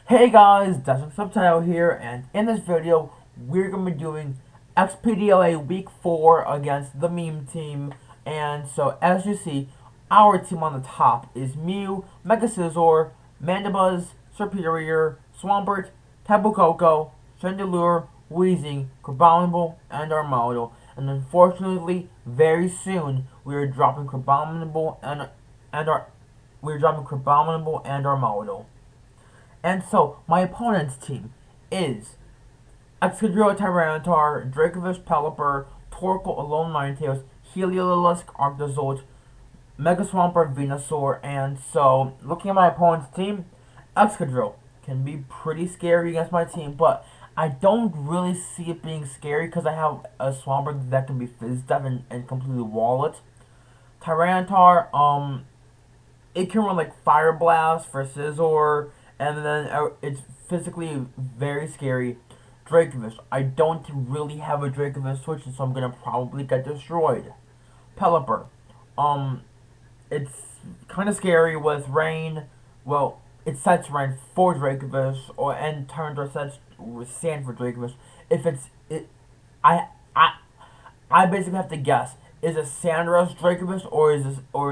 Hey guys, Desert Subtitle here, and in this video, we're going to be doing XPDLA Week 4 against the meme team. And so, as you see, our team on the top is Mew, Mega Scizor, Mandibuzz, Superior, Swampert, Tabu Koko, Chandelure, Weezing, Crabominable, and Armaldo. And unfortunately, very soon, we are dropping Crabominable and Armaldo. And so, my opponent's team is Excadrill, Tyranitar, DRACOVISH, Pelipper, Torkoal, Alone Ninetales, Heliolisk, Arctozolt, Mega Swampert, Venusaur, and so, looking at my opponent's team, Excadrill can be pretty scary against my team, but I don't really see it being scary because I have a Swampert that can be Fizz-Step and completely wall it. Tyranitar, it can run like Fire Blast for Scizor, and then it's physically very scary. DRACOVISH, I don't really have a DRACOVISH switch, so I'm gonna probably get destroyed. Pelipper, it's kind of scary with Rain. Well, it sets Rain for DRACOVISH, and Tyranitar sets Sand for DRACOVISH. If I, I, I basically have to guess. Is it Sandra's DRACOVISH or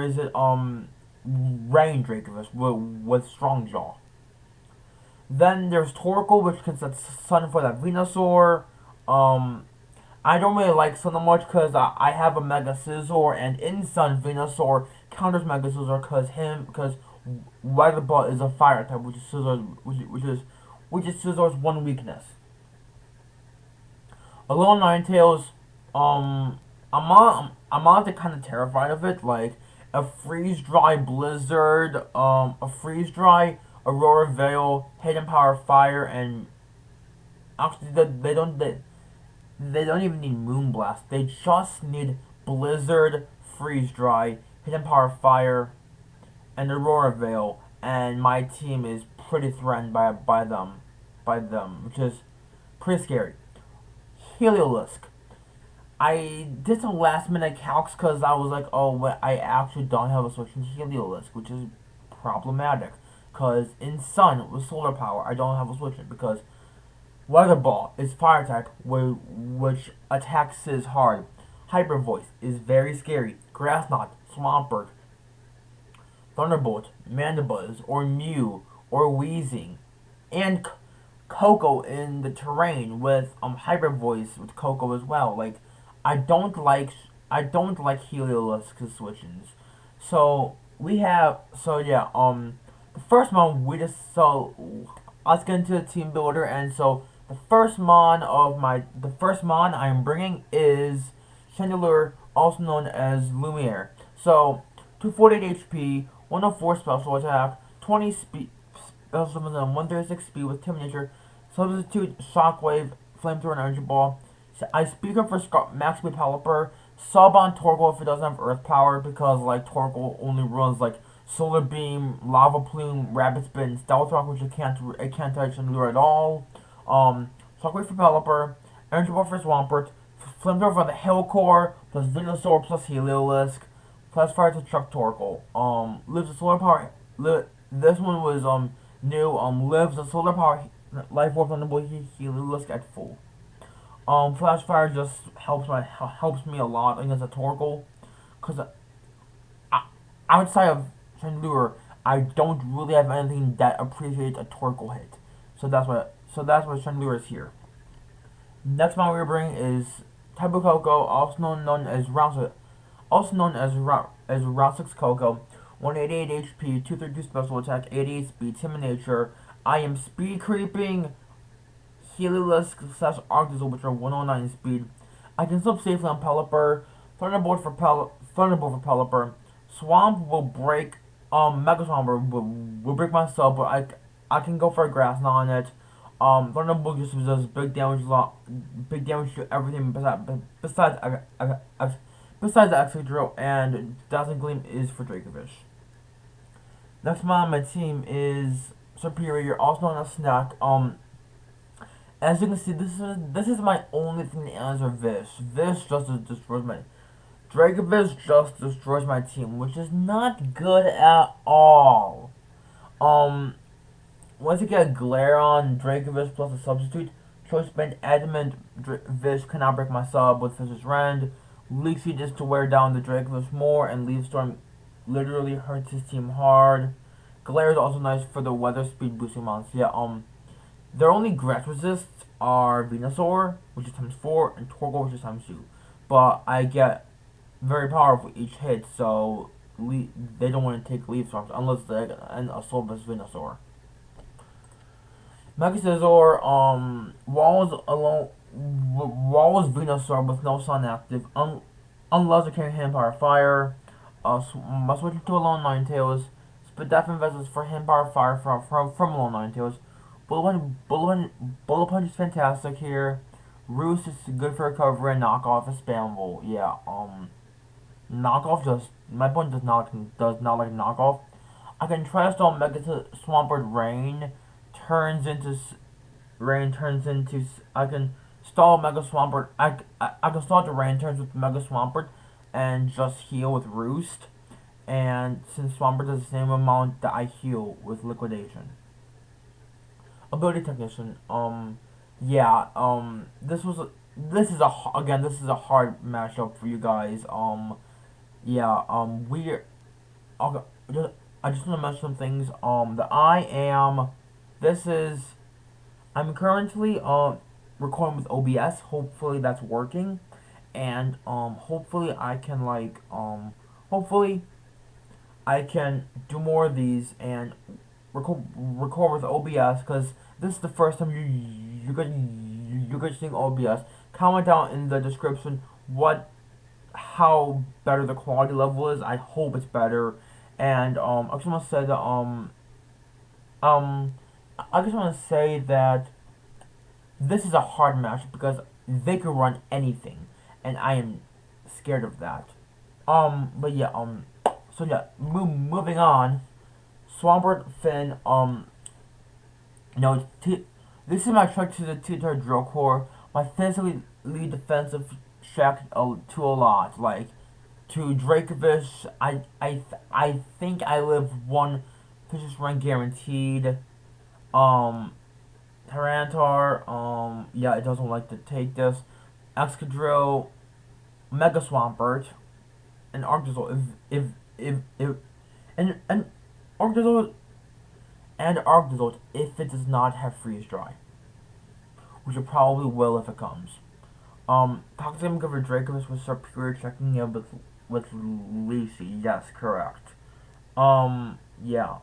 is it Rain DRACOVISH with Strong Jaw? Then there's Torkoal, which can set Sun for that Venusaur. I don't really like Sun that much because I have a Mega Scizor, and in Sun, Venusaur counters Mega Scizor because Weather Ball is a fire type, which is Scizor's one weakness. Alone Ninetales, I'm honestly kind of terrified of it. Like a freeze dry blizzard, a freeze dry Aurora Veil, Hidden Power Fire, and actually they don't even need Moonblast. They just need Blizzard, Freeze Dry, Hidden Power Fire, and Aurora Veil, and my team is pretty threatened by them, which is pretty scary. Heliolisk. I did some last minute calcs because I was like, oh, but I actually don't have a switch in Heliolisk, which is problematic. Because in Sun, with Solar Power, I don't have a switch in because Weather Ball is Fire type, which attacks his hard. Hyper Voice is very scary. Grass Knot, Swampert, Thunderbolt, Mandibuzz, or Mew, or Weezing, and Koko in the terrain with Hyper Voice with Koko as well. Like I don't like Heliolisk switch-ins. So yeah, the first mon we just so let's get into the team builder, and so the first mon I'm bringing is Chandelure, also known as Lumiere. So 248 HP, 104 special attack, 20 speed, special summon, 136 speed with Timid substitute Shockwave, Flamethrower, and Energy Ball. So I speak up for Max Speed Pelipper, sub on Torkoal if it doesn't have Earth Power because like Torkoal only runs like Solar Beam, Lava Plume, Rapid Spin, Stealth Rock, which it can't touch and lure at all. Shockwave for Pelipper, Energy Ball for Swampert, Flamethrower for the Hill Core, plus Venusaur plus Heliolisk, plus Fire to Truck Torkoal. Lives the Solar Power. This one was new. Lives the Solar Power Life Orb Thunderbolt Heliolisk at full. Flash Fire just helps me a lot against a Torkoal, cause outside of Chandelure, I don't really have anything that appreciates a Torkoal hit. So that's why Chandelure is here. Next one we're bringing is Tabu Koko, also known as Route 6 Koko. 188 HP, 232 special attack, 88 speed, timid nature. I am speed creeping Heliolisk / Arctozolt, which are 109 speed. I can slip safely on Pelipper. Thunderbolt for Pelipper. Swamp will break. Mega Swampert will break my sub, but I can go for a Grass Knot on it. Thunderbolt just does big damage to everything besides the Excadrill, and Dazzling Gleam is for DRACOVISH. Next one on my team is Superior, also known as Snack. As you can see, this is my only thing to answer Vish. Vish just destroys my DRACOVISH just destroys my team, which is not good at all. once you get Glare on DRACOVISH plus a substitute, choice band adamant Vish cannot break my sub with Fish's Rend. Leaks you just to wear down the DRACOVISH more, and Leaf Storm literally hurts his team hard. Glare is also nice for the weather speed boosting mounts. Yeah, their only grass resists are Venusaur, which is times 4, and Torkoal, which is times 2. But I get very powerful each hit, so they don't want to take Leaf Storms unless they get an Assault Venusaur. Mega Scizor, Wall is Venusaur with no Sun active, unless it can hit Power Fire. Must switch to Alone Ninetales. Spit Def Invest is for him Power Fire from Alone Ninetales. Bullet Punch is fantastic here. Roost is good for recovery, and Knockoff is spammable. Yeah, Knockoff my opponent does not like Knockoff. I can try to Mega Swampert turns into I can stall Mega Swampert. I can stall the Rain turns with Mega Swampert and just heal with Roost. And since Swampert does the same amount that I heal with Liquidation. Ability Technician. Yeah. This is a hard matchup for you guys. Yeah. I just want to mention some things. I'm currently recording with OBS. Hopefully that's working, and hopefully I can hopefully I can do more of these and record with OBS, because this is the first time you guys seeing OBS. Comment down in the description how better the quality level is. I hope it's better. And I just want to say that I just want to say that this is a hard match because they can run anything, and I am scared of that. But yeah, so yeah, moving on. Swampert Finn, this is my trick to the T-Tar Drill Core. My physically defensive shack to a lot. Like, to DRACOVISH, I think I live one Fish's Run guaranteed. Tyranitar, yeah, it doesn't like to take this. Excadrill, Mega Swampert, and Arctozolt. And Arctozolt if it does not have Freeze Dry, which it probably will if it comes. Toxic cover DRACOVISH with Superior checking in with Lucy. Yes, correct. Yeah.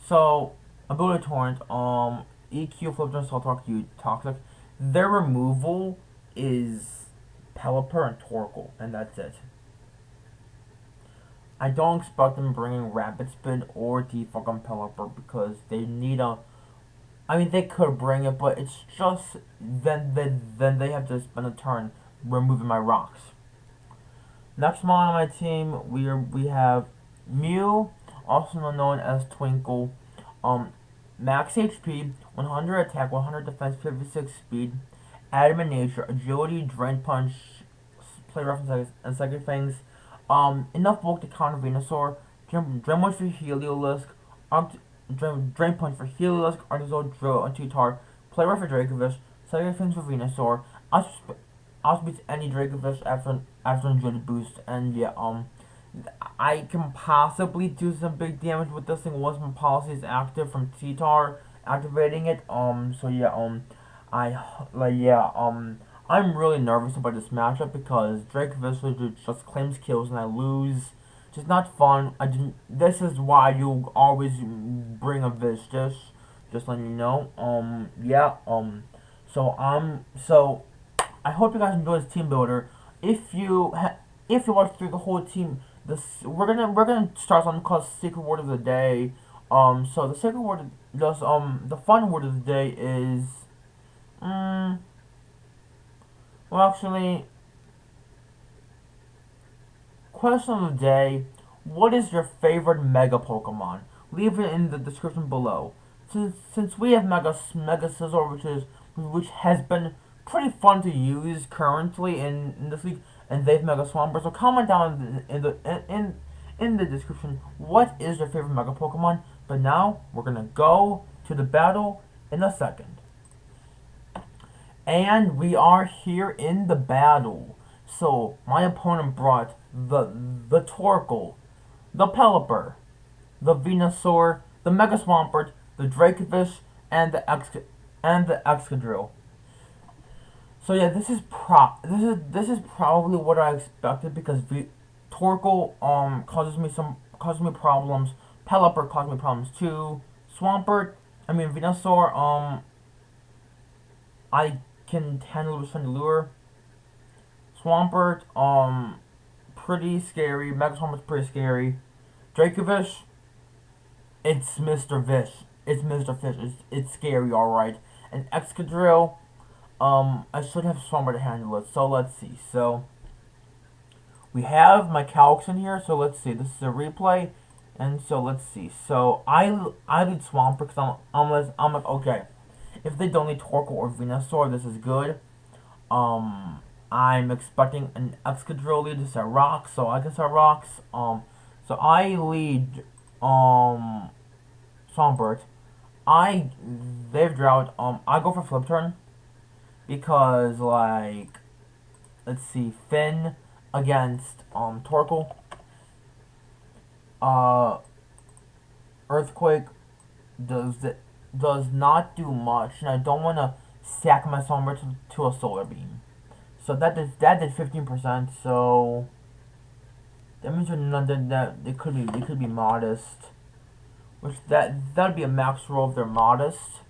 So Ability Torrent, EQ, Flip, Salt Toxic. Their removal is Pelipper and Torkoal, and that's it. I don't expect them bringing Rapid Spin or Defog on Pelipper because they need a. I mean, they could bring it, but it's just then they have to spend a turn removing my rocks. Next mon on my team, we have Mew, also known as Twinkle. Max HP, 100 attack, 100 defense, 56 speed, Adamant Nature, Agility, Drain Punch, Play Reference, and Second Fangs. Enough bulk to counter Venusaur. Drain Punch for Heliolisk, Drain Punch for Heliolisk, Artizolt, Drill, and T-Tar. Play Rough for DRACOVISH, Second Fangs for Venusaur. Also beats any DRACOVISH after Agility boost, and yeah, I can possibly do some big damage with this thing once my policy is active from T-Tar activating it. So yeah, I'm really nervous about this matchup because DRACOVISH just claims kills and I lose. Just not fun. This is why you always bring a Vish. Just letting you know. So I hope you guys enjoy this team builder. If you watch through the whole team, we're gonna start something called Secret Word of the Day. So the secret word, the fun word of the day is, well, actually, question of the day: what is your favorite Mega Pokemon? Leave it in the description below. Since we have Mega Scizor, which has been pretty fun to use currently in this league, and they've Mega Swampert. So comment down in the description what is your favorite Mega Pokemon. But now, we're gonna go to the battle in a second. And we are here in the battle. So, my opponent brought the Torkoal, the Pelipper, the Venusaur, the Mega Swampert, the DRACOVISH, and the Excadrill. So yeah, this is probably what I expected because Torkoal causes me problems. Pelipper caused me problems too. Venusaur I can handle with Chandelure. Swampert pretty scary. Mega Swampert's pretty scary. DRACOVISH, it's Mr. Vish. It's Mr. Fish. It's scary, alright. And Excadrill, I should have Swampert to handle it. So let's see. So we have my calcs in here. So let's see. This is a replay, and so let's see. So I lead Swampert because I'm like, okay, if they don't need Torkoal or Venusaur, this is good. I'm expecting an Excadrill lead to set rocks, so I can set rocks. So I lead Swampert. They've drought. I go for flip turn because, like, let's see, Finn against Torkoal. Earthquake does not do much, and I don't want to sack my Swampert to a Solar Beam. So that did 15%. So that means that they could be modest. Which that'd be a max roll if they're modest,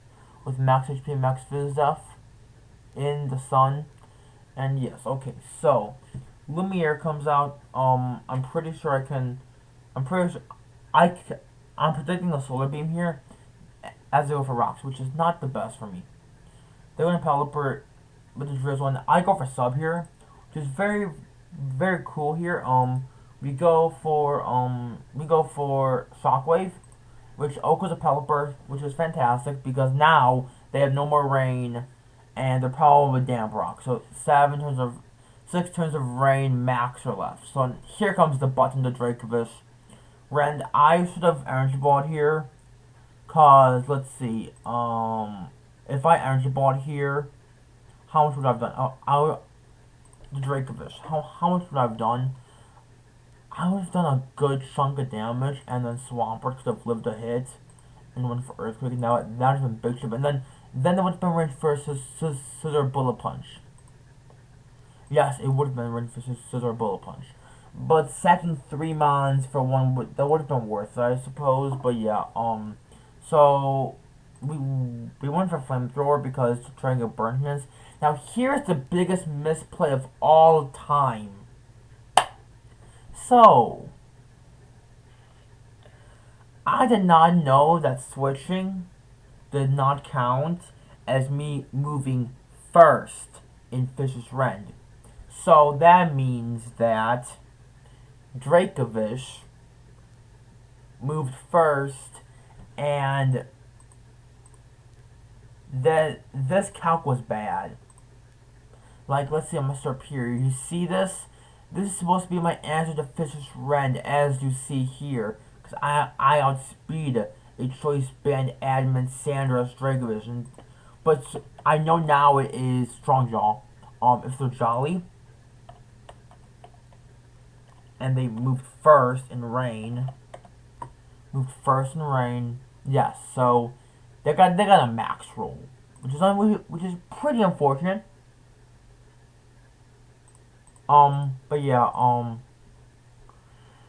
with max HP, max Fizz Def in the sun. And yes, okay. So Lumiere comes out. I'm pretty sure I can. I'm predicting a Solar Beam here as they go for rocks, which is not the best for me. They're gonna Pelipper with the Drizzle, and I go for sub here, which is very, very cool here. We go for Shockwave, which echoes a Pelipper, which is fantastic because now they have no more rain, and they're probably damp rock. So 6 turns of rain max are left. So here comes the button to DRACOVISH. Rend, I should have energy balled here, cause let's see, if I energy balled here, how much would I have done? The DRACOVISH. How much would I have done? I would have done a good chunk of damage, and then Swampert could have lived a hit, and went for Earthquake. And now that would have been big ship, and then they would have been ready for Scissor Bullet Punch. Yes, it would have been ready for Scissor Bullet Punch. But sacking 3 mons for one that would have been worth it, I suppose. But yeah, so we went for Flamethrower because to try and get burn hits. Now here's the biggest misplay of all time. So I did not know that switching did not count as me moving first in Fish's Rend. So that means that DRACOVISH moved first, and this calc was bad. Like, let's see, I'm gonna start here. You see this? This is supposed to be my answer to Fish's Rend, as you see here. Because I outspeed a Choice Band Admin Sandra's DRACOVISH. But I know now it is Strong Jaw. If they're Jolly. And they moved first in rain. Yes, so they got a max roll. Which is pretty unfortunate. But yeah,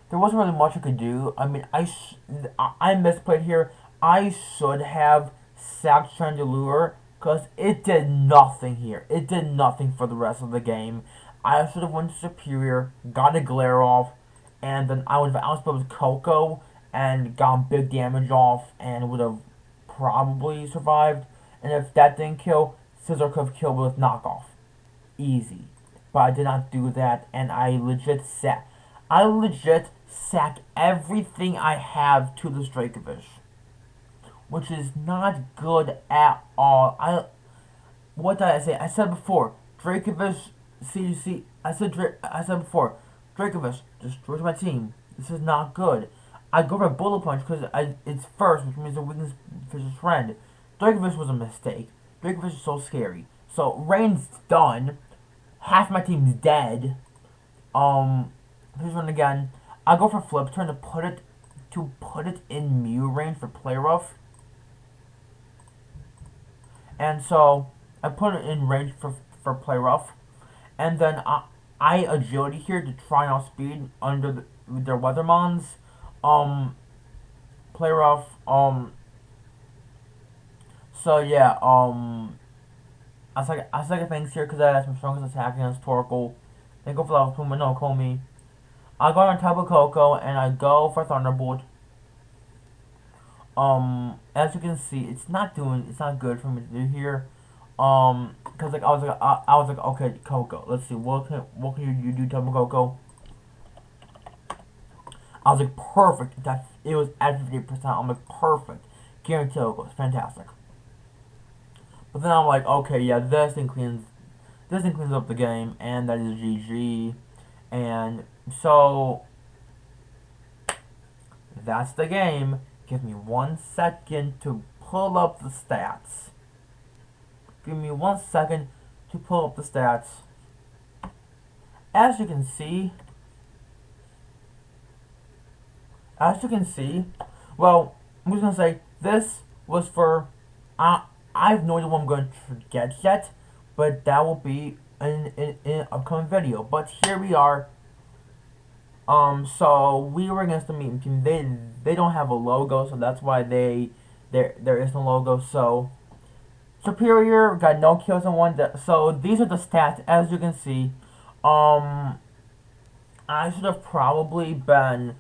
there wasn't really much I could do. I mean, I misplayed here. I should have sacked Chandelure, because it did nothing here. It did nothing for the rest of the game. I should have went to Superior, got a Glare off, and then I would have outspelled with Coco, and gotten big damage off, and would have probably survived. And if that didn't kill, Scizor could have killed with Knockoff. Easy. But I did not do that, and I legit sack everything I have to this DRACOVISH, which is not good at all. What did I say? I said before, DRACOVISH. I said before, DRACOVISH destroys my team. This is not good. I go for Bullet Punch because it's first, which means it weakens Fish's friend. DRACOVISH was a mistake. DRACOVISH is so scary. So Rain's done. Half my team's dead. Here's one again. I go for Flip Turn to put it in Mew range for Play Rough. And so I put it in range for Play Rough. And then I Agility here to try and outspeed under their Weathermons. Play Rough. So yeah, I second things here because I have my strongest attack against Torkoal. Then go for Lava Puma, no Comey. I go on Tapu Koko and I go for Thunderbolt. As you can see, it's not good for me to do here. Cause like I was like, okay, Coco, let's see, what can you do, Tapu Koko? I was like, perfect. It was at 50%. I'm like, perfect. Guaranteed Coco, it's fantastic. But then I'm like, okay, yeah, this thing cleans up the game, and that is GG. And so that's the game. Give me 1 second to pull up the stats. Give me 1 second to pull up the stats. As you can see, well, I'm just gonna say this was for I have no idea what I'm going to get yet, but that will be in an upcoming video. But here we are. So we were against the Meme team. They don't have a logo, so that's why there is no logo. So Superior got no kills in one. So these are the stats, as you can see. I should have probably been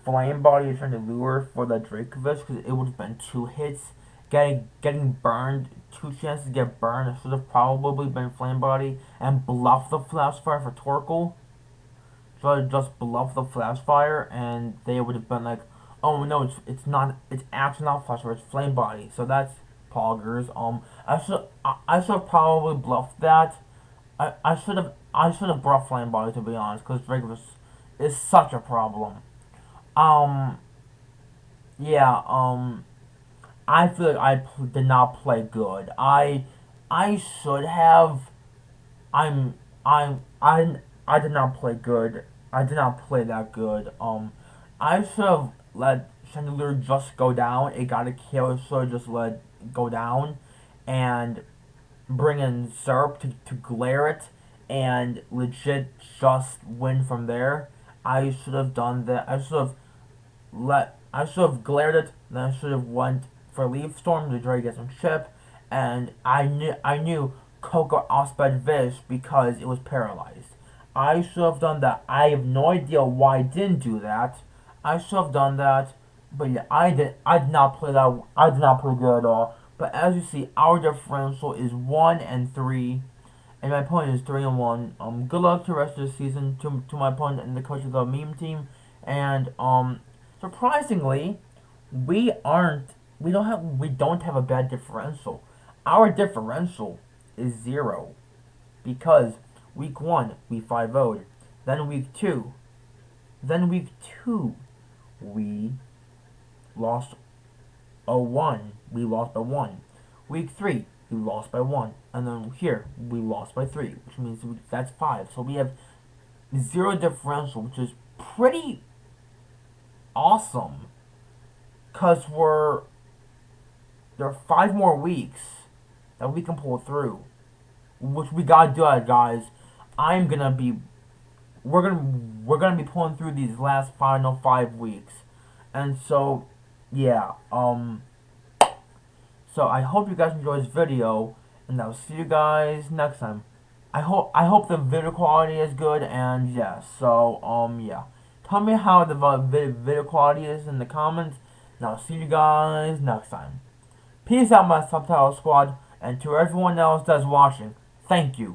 Flame Body trying to lure for the DRACOVISH because it would have been 2 hits. Getting burned, 2 chances to get burned. I should have probably been Flame Body and bluff the Flash Fire for Torkoal. So I just bluff the Flash Fire, and they would have been like, "Oh no, it's actually not Flash Fire, it's Flame Body." So that's poggers. I should have probably bluffed that. I should have brought Flame Body, to be honest, because DRACOVISH is such a problem. Yeah. I feel like I did not play good. I should have. I did not play good. I did not play that good. I should have let Chandelier just go down. It got a kill, so I just let it go down, and bring in Zerp to glare it, and legit just win from there. I should have done that. I should have glared it. Then I should have went for Leaf Storm to try to get some chip, and I knew Coco outsped Vish because it was paralyzed. I should have done that. I have no idea why I didn't do that. I should have done that, but yeah, I did not play that. I did not play good at all. But as you see, our differential is 1-3, and my opponent is 3-1. Good luck to the rest of the season to my opponent and the coach of the Meme team. And surprisingly, we don't have a bad differential. Our differential is 0 because week 1 we 5-0'd, then week 2 we lost 0-1. We lost by 1. Week 3 we lost by 1, and then here we lost by 3, which means that's 5. So we have 0 differential, which is pretty awesome. Cause there are 5 more weeks that we can pull through, which we gotta do it, guys. We're gonna be pulling through these last final 5 weeks, and so yeah. So I hope you guys enjoyed this video, and I'll see you guys next time. I hope the video quality is good, and yeah. So yeah. Tell me how the video quality is in the comments, and I'll see you guys next time. Peace out, my subtitle squad, and to everyone else that's watching, thank you.